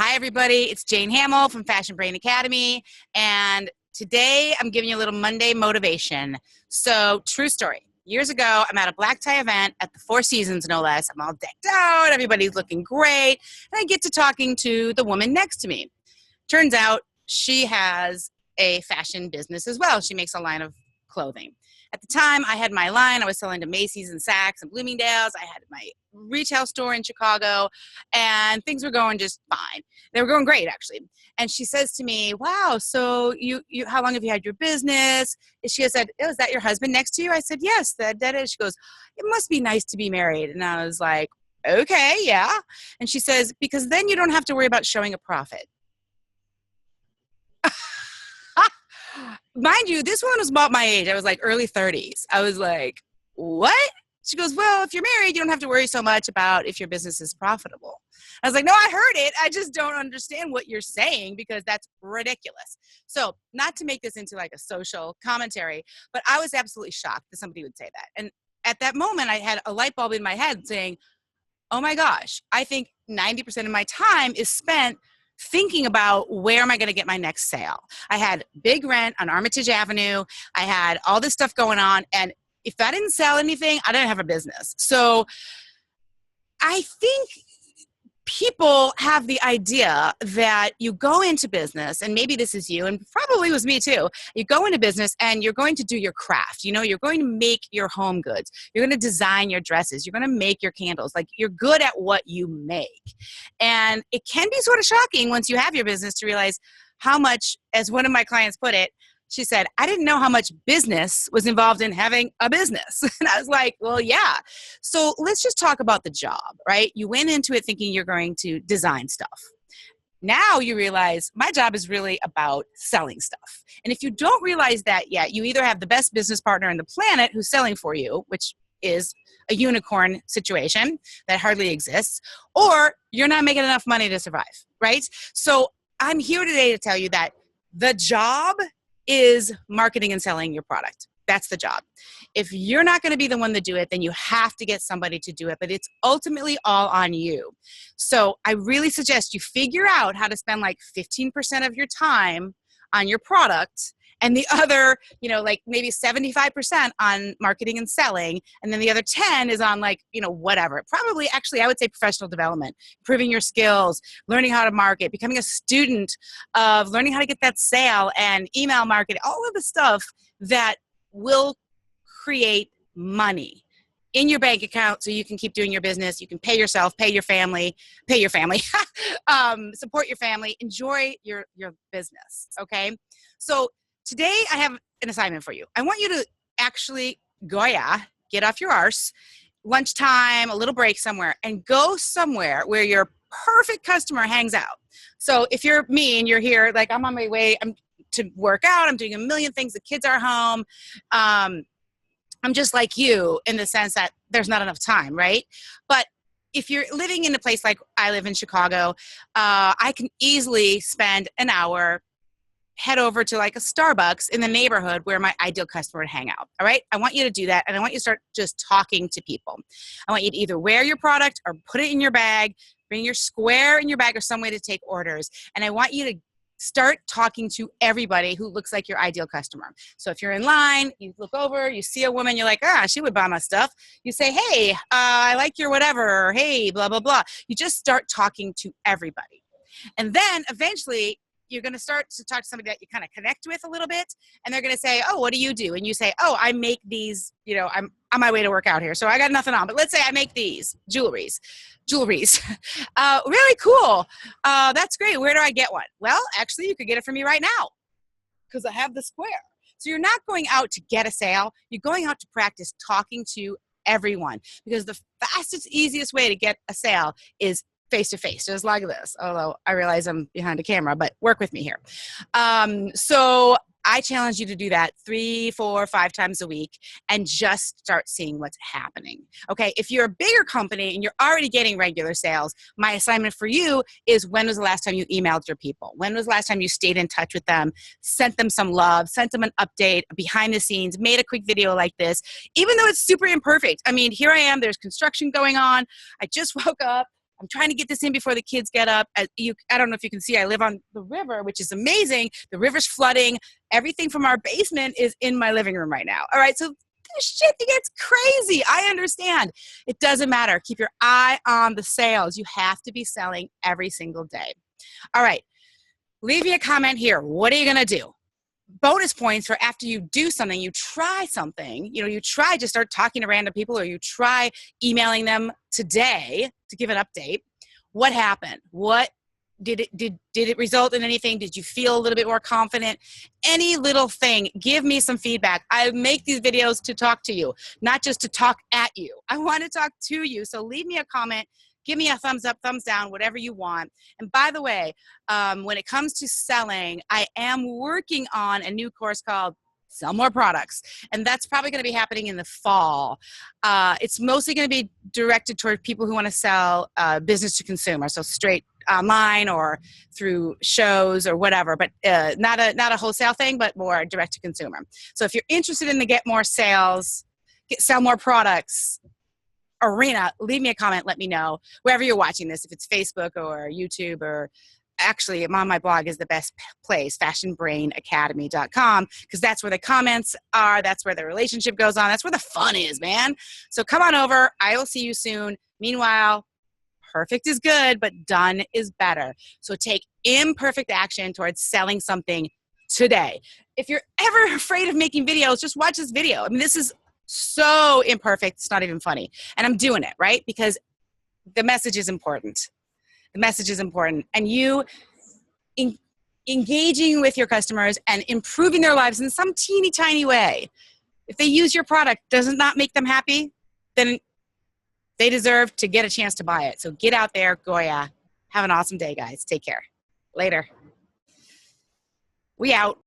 Hi, everybody. It's Jane Hamill from Fashion Brain Academy. And today I'm giving you a little Monday motivation. So, true story. Years ago, I'm at a black tie event at the Four Seasons, no less. I'm all decked out. Everybody's looking great. And I get to talking to the woman next to me. Turns out she has a fashion business as well. She makes a line of clothing. At the time, I had my line. I was selling to Macy's and Saks and Bloomingdale's. I had my retail store in Chicago, and things were going just fine. They were going great, actually. And she says to me, "Wow, so you how long have you had your business?" And she said, "Oh, is that your husband next to you?" I said, "Yes, that is." She goes, "It must be nice to be married." And I was like, "Okay, yeah." And she says, "Because then you don't have to worry about showing a profit." Mind you, this one was about my age. I was like early 30s. I was like, what? She goes, well, if you're married, you don't have to worry so much about if your business is profitable. I was like, no, I heard it. I just don't understand what you're saying because that's ridiculous. So not to make this into like a social commentary, but I was absolutely shocked that somebody would say that. And at that moment, I had a light bulb in my head saying, oh my gosh, I think 90% of my time is spent thinking about where am I going to get my next sale. I had big rent on Armitage Avenue. I had all this stuff going on. And if I didn't sell anything, I didn't have a business. So I think people have the idea that you go into business, and maybe this is you, and probably was me too. You go into business and you're going to do your craft. You know, you're going to make your home goods. You're going to design your dresses. You're going to make your candles. Like, you're good at what you make. And it can be sort of shocking once you have your business to realize how much, as one of my clients put it, she said, I didn't know how much business was involved in having a business. And I was like, well, yeah. So let's just talk about the job, right? You went into it thinking you're going to design stuff. Now you realize my job is really about selling stuff. And if you don't realize that yet, you either have the best business partner on the planet who's selling for you, which is a unicorn situation that hardly exists, or you're not making enough money to survive, right? So I'm here today to tell you that the job is marketing and selling your product. That's the job. If you're not going to be the one to do it, then you have to get somebody to do it, but it's ultimately all on you. So I really suggest you figure out how to spend like 15% of your time on your product, and the other, like maybe 75% on marketing and selling. And then the other 10 is on whatever. Probably actually, I would say professional development, improving your skills, learning how to market, becoming a student of learning how to get that sale and email marketing, all of the stuff that will create money in your bank account so you can keep doing your business. You can pay yourself, pay your family, support your family, enjoy your business. Okay. So today I have an assignment for you. I want you to actually get off your arse, lunchtime, a little break somewhere, and go somewhere where your perfect customer hangs out. So if you're me and you're here, like I'm on my way to work out, I'm doing a million things, the kids are home. I'm just like you in the sense that there's not enough time, right? But if you're living in a place like I live in Chicago, I can easily spend an hour, head over to like a Starbucks in the neighborhood where my ideal customer would hang out. All right. I want you to do that. And I want you to start just talking to people. I want you to either wear your product or put it in your bag, bring your square in your bag or some way to take orders. And I want you to start talking to everybody who looks like your ideal customer. So if you're in line, you look over, you see a woman, you're like, she would buy my stuff. You say, hey, I like your whatever, or hey, blah, blah, blah. You just start talking to everybody. And then eventually you're going to start to talk to somebody that you kind of connect with a little bit. And they're going to say, oh, what do you do? And you say, oh, I make these, I'm on my way to work out here. So I got nothing on, but let's say I make these jewelries. Really cool. That's great. Where do I get one? Well, actually you could get it from me right now because I have the square. So you're not going out to get a sale. You're going out to practice talking to everyone, because the fastest, easiest way to get a sale is face-to-face, just like this. Although I realize I'm behind a camera, but work with me here. So I challenge you to do that 3, 4, 5 times a week and just start seeing what's happening. Okay. If you're a bigger company and you're already getting regular sales, my assignment for you is, when was the last time you emailed your people? When was the last time you stayed in touch with them, sent them some love, sent them an update behind the scenes, made a quick video like this, even though it's super imperfect. I mean, here I am, there's construction going on. I just woke up. I'm trying to get this in before the kids get up. I don't know if you can see, I live on the river, which is amazing. The river's flooding. Everything from our basement is in my living room right now. All right, so shit gets crazy. I understand. It doesn't matter. Keep your eye on the sales. You have to be selling every single day. All right, leave me a comment here. What are you going to do? Bonus points for after you do something, you try something, you try to start talking to random people, or you try emailing them today to give an update. What happened? What did it result in anything? Did you feel a little bit more confident? Any little thing, give me some feedback. I make these videos to talk to you, not just to talk at you. I want to talk to you. So leave me a comment. Give me a thumbs up, thumbs down, whatever you want. And by the way, when it comes to selling, I am working on a new course called Sell More Products. And that's probably going to be happening in the fall. It's mostly going to be directed toward people who want to sell business to consumer. So straight online or through shows or whatever, but not a wholesale thing, but more direct to consumer. So if you're interested in the Get More Sales, Sell More Products arena, leave me a comment, let me know wherever you're watching this, if it's Facebook or YouTube, or actually on my blog is the best place, fashionbrainacademy.com, because that's where the comments are, that's where the relationship goes on, that's where the fun is, man. So come on over, I will see you soon. Meanwhile, perfect is good, but done is better. So take imperfect action towards selling something today. If you're ever afraid of making videos, just watch this video. I mean, this is so imperfect, it's not even funny. And I'm doing it, right? Because the message is important. The message is important. And you engaging with your customers and improving their lives in some teeny tiny way. If they use your product, does it not make them happy? Then they deserve to get a chance to buy it. So get out there, Goya. Have an awesome day, guys. Take care. Later. We out.